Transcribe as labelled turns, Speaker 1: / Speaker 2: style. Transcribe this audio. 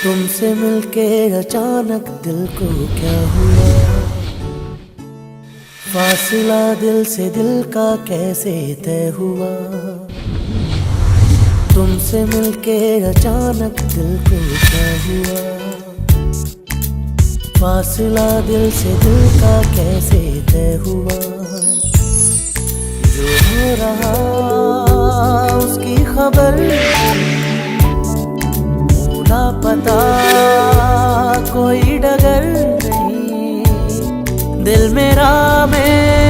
Speaker 1: तुमसे मिलके अचानक दिल को क्या हुआ, फासला दिल से दिल का कैसे तय हुआ। तुमसे मिलके अचानक दिल को क्या हुआ, फासला दिल से दिल का कैसे तय हुआ। जो हो रहा उसकी खबर, ना पता कोई डगर नहीं, दिल मेरा में